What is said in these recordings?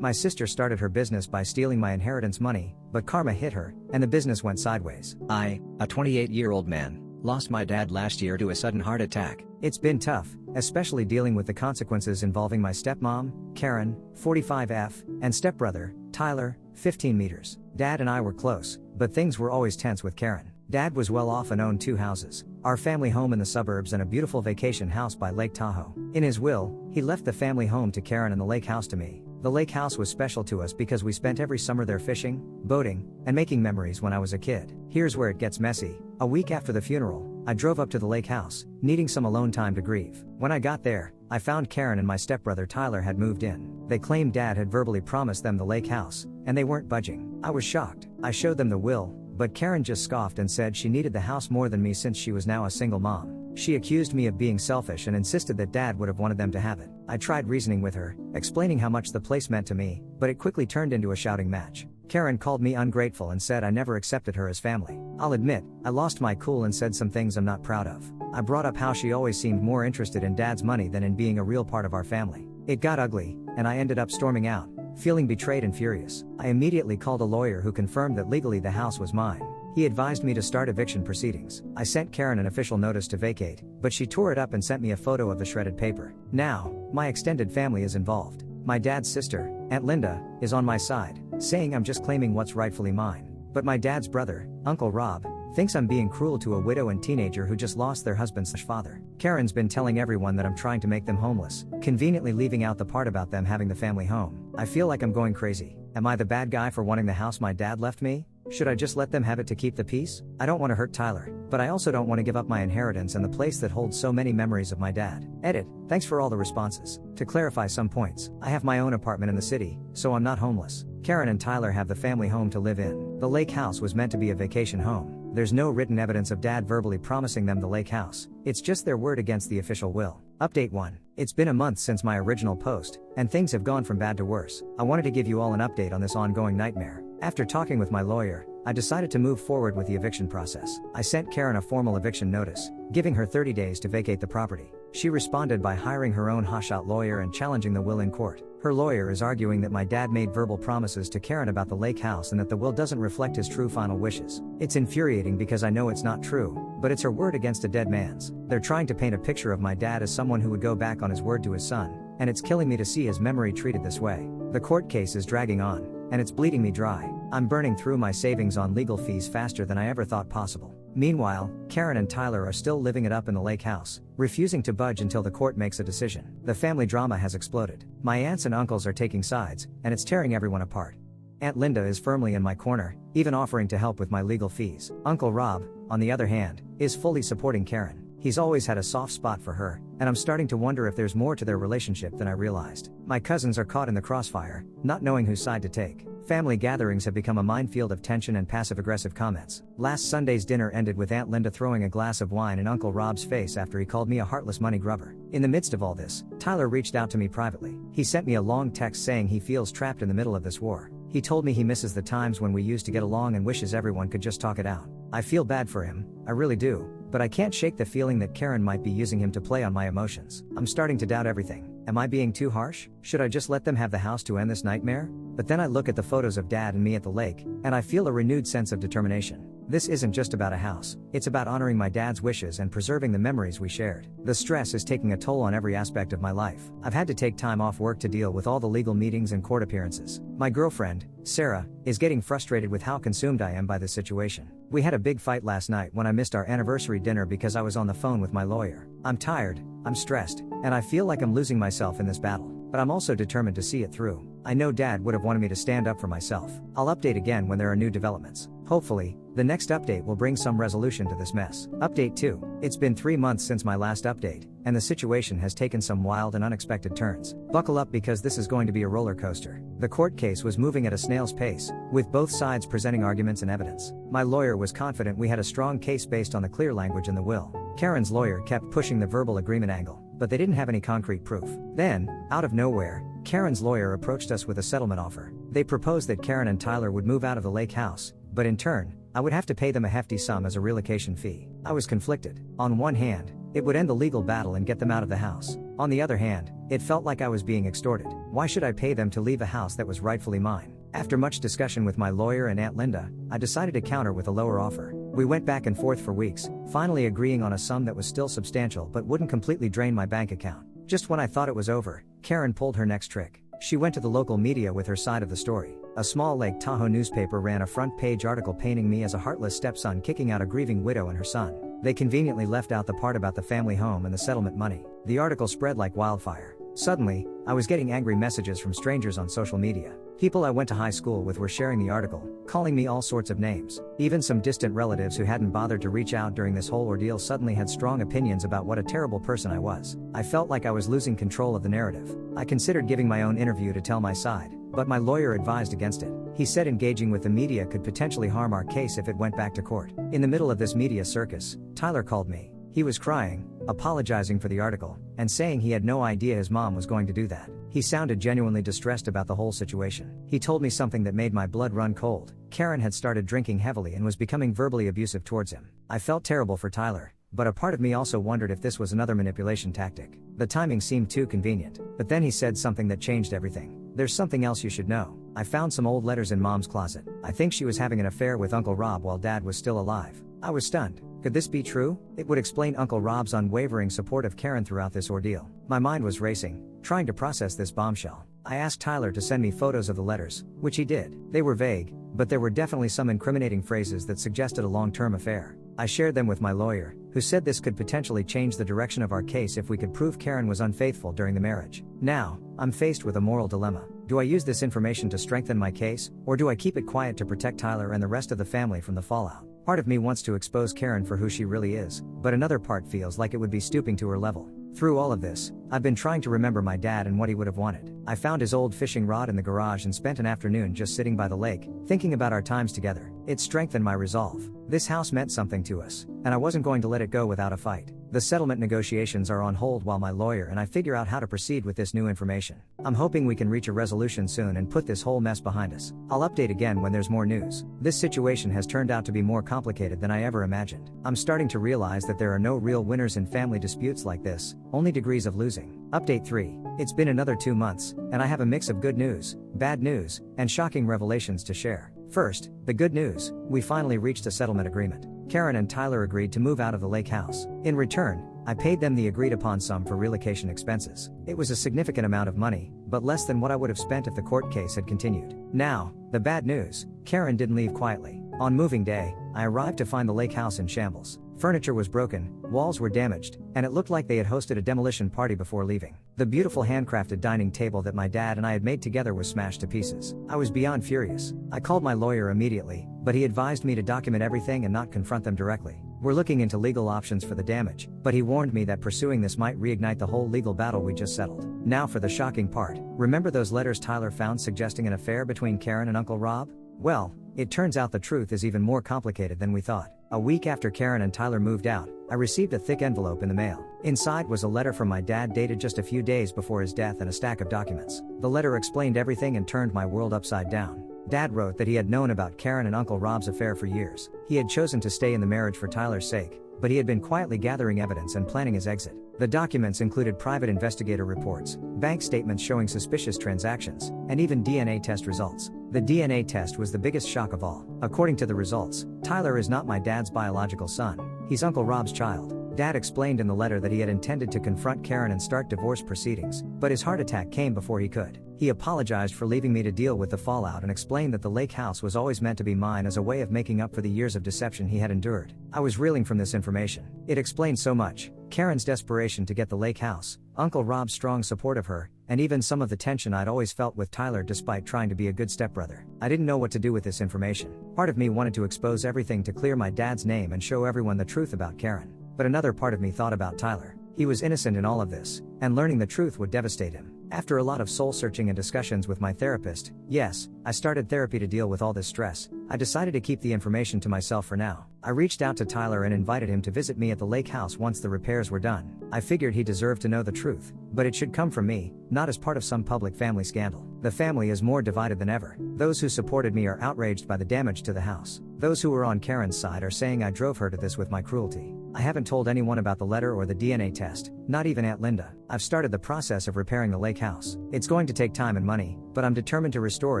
My sister started her business by stealing my inheritance money, but karma hit her, and the business went sideways. I, a 28-year-old man, lost my dad last year to a sudden heart attack. It's been tough, especially dealing with the consequences involving my stepmom, Karen, 45F, and stepbrother, Tyler, 15 meters. Dad and I were close, but things were always tense with Karen. Dad was well off and owned 2 houses, our family home in the suburbs and a beautiful vacation house by Lake Tahoe. In his will, he left the family home to Karen and the lake house to me. The lake house was special to us because we spent every summer there fishing, boating, and making memories when I was a kid. Here's where it gets messy. A week after the funeral, I drove up to the lake house, needing some alone time to grieve. When I got there, I found Karen and my stepbrother Tyler had moved in. They claimed Dad had verbally promised them the lake house, and they weren't budging. I was shocked. I showed them the will, but Karen just scoffed and said she needed the house more than me since she was now a single mom. She accused me of being selfish and insisted that Dad would have wanted them to have it. I tried reasoning with her, explaining how much the place meant to me, but it quickly turned into a shouting match. Karen called me ungrateful and said I never accepted her as family. I'll admit, I lost my cool and said some things I'm not proud of. I brought up how she always seemed more interested in Dad's money than in being a real part of our family. It got ugly, and I ended up storming out, feeling betrayed and furious. I immediately called a lawyer who confirmed that legally the house was mine. He advised me to start eviction proceedings. I sent Karen an official notice to vacate, but she tore it up and sent me a photo of the shredded paper. Now, my extended family is involved. My dad's sister, Aunt Linda, is on my side, saying I'm just claiming what's rightfully mine. But my dad's brother, Uncle Rob, thinks I'm being cruel to a widow and teenager who just lost their husband/father. Karen's been telling everyone that I'm trying to make them homeless, conveniently leaving out the part about them having the family home. I feel like I'm going crazy. Am I the bad guy for wanting the house my dad left me? Should I just let them have it to keep the peace? I don't want to hurt Tyler, but I also don't want to give up my inheritance and the place that holds so many memories of my dad. Edit. Thanks for all the responses. To clarify some points, I have my own apartment in the city, so I'm not homeless. Karen and Tyler have the family home to live in. The lake house was meant to be a vacation home. There's no written evidence of Dad verbally promising them the lake house. It's just their word against the official will. Update 1. It's been a month since my original post, and things have gone from bad to worse. I wanted to give you all an update on this ongoing nightmare. After talking with my lawyer, I decided to move forward with the eviction process. I sent Karen a formal eviction notice, giving her 30 days to vacate the property. She responded by hiring her own hotshot lawyer and challenging the will in court. Her lawyer is arguing that my dad made verbal promises to Karen about the lake house and that the will doesn't reflect his true final wishes. It's infuriating because I know it's not true, but it's her word against a dead man's. They're trying to paint a picture of my dad as someone who would go back on his word to his son, and it's killing me to see his memory treated this way. The court case is dragging on, and it's bleeding me dry. I'm burning through my savings on legal fees faster than I ever thought possible. Meanwhile, Karen and Tyler are still living it up in the lake house, refusing to budge until the court makes a decision. The family drama has exploded. My aunts and uncles are taking sides, and it's tearing everyone apart. Aunt Linda is firmly in my corner, even offering to help with my legal fees. Uncle Rob, on the other hand, is fully supporting Karen. He's always had a soft spot for her, and I'm starting to wonder if there's more to their relationship than I realized. My cousins are caught in the crossfire, not knowing whose side to take. Family gatherings have become a minefield of tension and passive-aggressive comments. Last Sunday's dinner ended with Aunt Linda throwing a glass of wine in Uncle Rob's face after he called me a heartless money grubber. In the midst of all this, Tyler reached out to me privately. He sent me a long text saying he feels trapped in the middle of this war. He told me he misses the times when we used to get along and wishes everyone could just talk it out. I feel bad for him, I really do, but I can't shake the feeling that Karen might be using him to play on my emotions. I'm starting to doubt everything. Am I being too harsh? Should I just let them have the house to end this nightmare? But then I look at the photos of Dad and me at the lake, and I feel a renewed sense of determination. This isn't just about a house, it's about honoring my dad's wishes and preserving the memories we shared. The stress is taking a toll on every aspect of my life. I've had to take time off work to deal with all the legal meetings and court appearances. My girlfriend, Sarah, is getting frustrated with how consumed I am by this situation. We had a big fight last night when I missed our anniversary dinner because I was on the phone with my lawyer. I'm tired, I'm stressed, and I feel like I'm losing myself in this battle. But I'm also determined to see it through. I know Dad would have wanted me to stand up for myself. I'll update again when there are new developments. Hopefully, the next update will bring some resolution to this mess. Update 2. It's been 3 months since my last update, and the situation has taken some wild and unexpected turns. Buckle up because this is going to be a roller coaster. The court case was moving at a snail's pace, with both sides presenting arguments and evidence. My lawyer was confident we had a strong case based on the clear language in the will. Karen's lawyer kept pushing the verbal agreement angle, but they didn't have any concrete proof. Then, out of nowhere, Karen's lawyer approached us with a settlement offer. They proposed that Karen and Tyler would move out of the lake house, but in turn, I would have to pay them a hefty sum as a relocation fee. I was conflicted. On one hand, it would end the legal battle and get them out of the house. On the other hand, it felt like I was being extorted. Why should I pay them to leave a house that was rightfully mine? After much discussion with my lawyer and Aunt Linda, I decided to counter with a lower offer. We went back and forth for weeks, finally agreeing on a sum that was still substantial but wouldn't completely drain my bank account. Just when I thought it was over, Karen pulled her next trick. She went to the local media with her side of the story. A small Lake Tahoe newspaper ran a front-page article painting me as a heartless stepson kicking out a grieving widow and her son. They conveniently left out the part about the family home and the settlement money. The article spread like wildfire. Suddenly, I was getting angry messages from strangers on social media. People I went to high school with were sharing the article, calling me all sorts of names. Even some distant relatives who hadn't bothered to reach out during this whole ordeal suddenly had strong opinions about what a terrible person I was. I felt like I was losing control of the narrative. I considered giving my own interview to tell my side, but my lawyer advised against it. He said engaging with the media could potentially harm our case if it went back to court. In the middle of this media circus, Tyler called me. He was crying, apologizing for the article, and saying he had no idea his mom was going to do that. He sounded genuinely distressed about the whole situation. He told me something that made my blood run cold. Karen had started drinking heavily and was becoming verbally abusive towards him. I felt terrible for Tyler, but a part of me also wondered if this was another manipulation tactic. The timing seemed too convenient. But then he said something that changed everything. There's something else you should know. I found some old letters in Mom's closet. I think she was having an affair with Uncle Rob while Dad was still alive. I was stunned. Could this be true? It would explain Uncle Rob's unwavering support of Karen throughout this ordeal. My mind was racing, trying to process this bombshell. I asked Tyler to send me photos of the letters, which he did. They were vague, but there were definitely some incriminating phrases that suggested a long-term affair. I shared them with my lawyer, who said this could potentially change the direction of our case if we could prove Karen was unfaithful during the marriage. Now, I'm faced with a moral dilemma. Do I use this information to strengthen my case, or do I keep it quiet to protect Tyler and the rest of the family from the fallout? Part of me wants to expose Karen for who she really is, but another part feels like it would be stooping to her level. Through all of this, I've been trying to remember my dad and what he would have wanted. I found his old fishing rod in the garage and spent an afternoon just sitting by the lake, thinking about our times together. It strengthened my resolve. This house meant something to us, and I wasn't going to let it go without a fight. The settlement negotiations are on hold while my lawyer and I figure out how to proceed with this new information. I'm hoping we can reach a resolution soon and put this whole mess behind us. I'll update again when there's more news. This situation has turned out to be more complicated than I ever imagined. I'm starting to realize that there are no real winners in family disputes like this, only degrees of losing. Update 3. It's been another 2 months, and I have a mix of good news, bad news, and shocking revelations to share. First, the good news: we finally reached a settlement agreement. Karen and Tyler agreed to move out of the lake house. In return, I paid them the agreed upon sum for relocation expenses. It was a significant amount of money, but less than what I would have spent if the court case had continued. Now, the bad news: Karen didn't leave quietly. On moving day, I arrived to find the lake house in shambles. Furniture was broken, walls were damaged, and it looked like they had hosted a demolition party before leaving. The beautiful handcrafted dining table that my dad and I had made together was smashed to pieces. I was beyond furious. I called my lawyer immediately, but he advised me to document everything and not confront them directly. We're looking into legal options for the damage, but he warned me that pursuing this might reignite the whole legal battle we just settled. Now for the shocking part. Remember those letters Tyler found suggesting an affair between Karen and Uncle Rob? Well, it turns out the truth is even more complicated than we thought. A week after Karen and Tyler moved out, I received a thick envelope in the mail. Inside was a letter from my dad dated just a few days before his death and a stack of documents. The letter explained everything and turned my world upside down. Dad wrote that he had known about Karen and Uncle Rob's affair for years. He had chosen to stay in the marriage for Tyler's sake, but he had been quietly gathering evidence and planning his exit. The documents included private investigator reports, bank statements showing suspicious transactions, and even DNA test results. The DNA test was the biggest shock of all. According to the results, Tyler is not my dad's biological son. He's Uncle Rob's child. Dad explained in the letter that he had intended to confront Karen and start divorce proceedings, but his heart attack came before he could. He apologized for leaving me to deal with the fallout and explained that the lake house was always meant to be mine as a way of making up for the years of deception he had endured. I was reeling from this information. It explained so much: Karen's desperation to get the lake house, Uncle Rob's strong support of her, and even some of the tension I'd always felt with Tyler despite trying to be a good stepbrother. I didn't know what to do with this information. Part of me wanted to expose everything to clear my dad's name and show everyone the truth about Karen. But another part of me thought about Tyler. He was innocent in all of this, and learning the truth would devastate him. After a lot of soul-searching and discussions with my therapist, yes, I started therapy to deal with all this stress, I decided to keep the information to myself for now. I reached out to Tyler and invited him to visit me at the lake house once the repairs were done. I figured he deserved to know the truth, but it should come from me, not as part of some public family scandal. The family is more divided than ever. Those who supported me are outraged by the damage to the house. Those who were on Karen's side are saying I drove her to this with my cruelty. I haven't told anyone about the letter or the DNA test, not even Aunt Linda. I've started the process of repairing the lake house. It's going to take time and money, but I'm determined to restore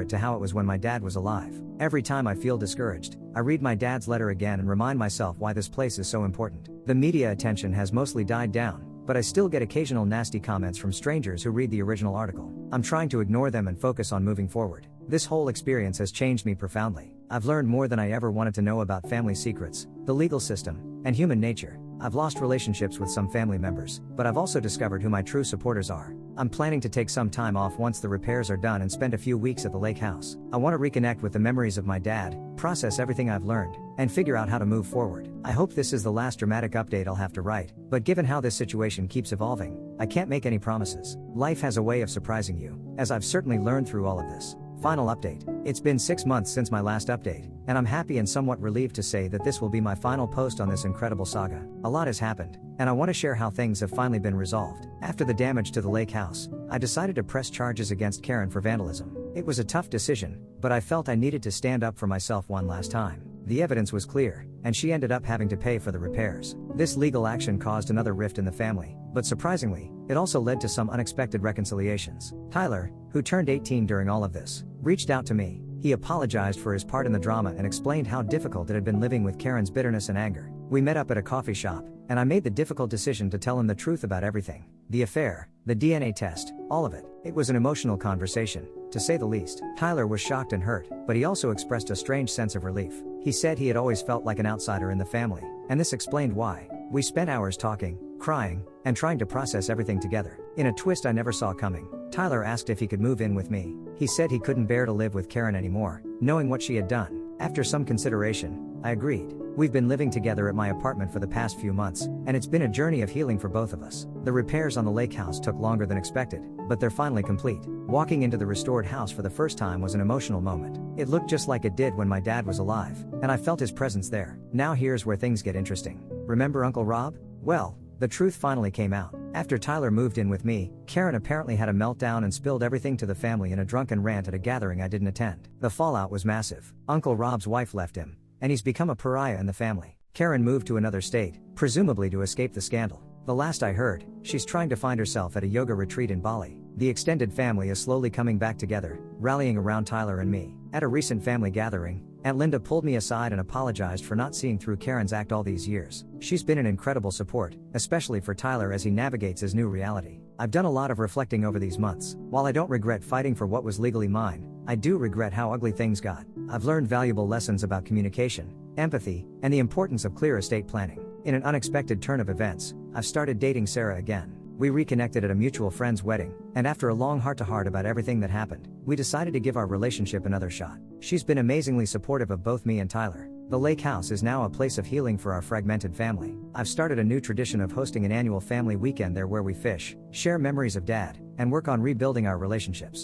it to how it was when my dad was alive. Every time I feel discouraged, I read my dad's letter again and remind myself why this place is so important. The media attention has mostly died down, but I still get occasional nasty comments from strangers who read the original article. I'm trying to ignore them and focus on moving forward. This whole experience has changed me profoundly. I've learned more than I ever wanted to know about family secrets, the legal system, and human nature. I've lost relationships with some family members, but I've also discovered who my true supporters are. I'm planning to take some time off once the repairs are done and spend a few weeks at the lake house. I want to reconnect with the memories of my dad, process everything I've learned, and figure out how to move forward. I hope this is the last dramatic update I'll have to write, but given how this situation keeps evolving, I can't make any promises. Life has a way of surprising you, as I've certainly learned through all of this. Final update. It's been 6 months since my last update, and I'm happy and somewhat relieved to say that this will be my final post on this incredible saga. A lot has happened, and I want to share how things have finally been resolved. After the damage to the lake house, I decided to press charges against Karen for vandalism. It was a tough decision, but I felt I needed to stand up for myself one last time. The evidence was clear, and she ended up having to pay for the repairs. This legal action caused another rift in the family, but surprisingly, it also led to some unexpected reconciliations. Tyler, who turned 18 during all of this, reached out to me. He apologized for his part in the drama and explained how difficult it had been living with Karen's bitterness and anger. We met up at a coffee shop, and I made the difficult decision to tell him the truth about everything. The affair, the DNA test, all of it. It was an emotional conversation, to say the least. Tyler was shocked and hurt, but he also expressed a strange sense of relief. He said he had always felt like an outsider in the family, and this explained why. We spent hours talking, crying, and trying to process everything together. In a twist I never saw coming, Tyler asked if he could move in with me. He said he couldn't bear to live with Karen anymore, knowing what she had done. After some consideration, I agreed. We've been living together at my apartment for the past few months, and it's been a journey of healing for both of us. The repairs on the lake house took longer than expected, but they're finally complete. Walking into the restored house for the first time was an emotional moment. It looked just like it did when my dad was alive, and I felt his presence there. Now here's where things get interesting. Remember Uncle Rob? Well, the truth finally came out. After Tyler moved in with me, Karen apparently had a meltdown and spilled everything to the family in a drunken rant at a gathering I didn't attend. The fallout was massive. Uncle Rob's wife left him, and he's become a pariah in the family. Karen moved to another state, presumably to escape the scandal. The last I heard, she's trying to find herself at a yoga retreat in Bali. The extended family is slowly coming back together, rallying around Tyler and me. At a recent family gathering, Aunt Linda pulled me aside and apologized for not seeing through Karen's act all these years. She's been an incredible support, especially for Tyler as he navigates his new reality. I've done a lot of reflecting over these months. While I don't regret fighting for what was legally mine, I do regret how ugly things got. I've learned valuable lessons about communication, empathy, and the importance of clear estate planning. In an unexpected turn of events, I've started dating Sarah again. We reconnected at a mutual friend's wedding, and after a long heart-to-heart about everything that happened, we decided to give our relationship another shot. She's been amazingly supportive of both me and Tyler. The lake house is now a place of healing for our fragmented family. I've started a new tradition of hosting an annual family weekend there where we fish, share memories of Dad, and work on rebuilding our relationships.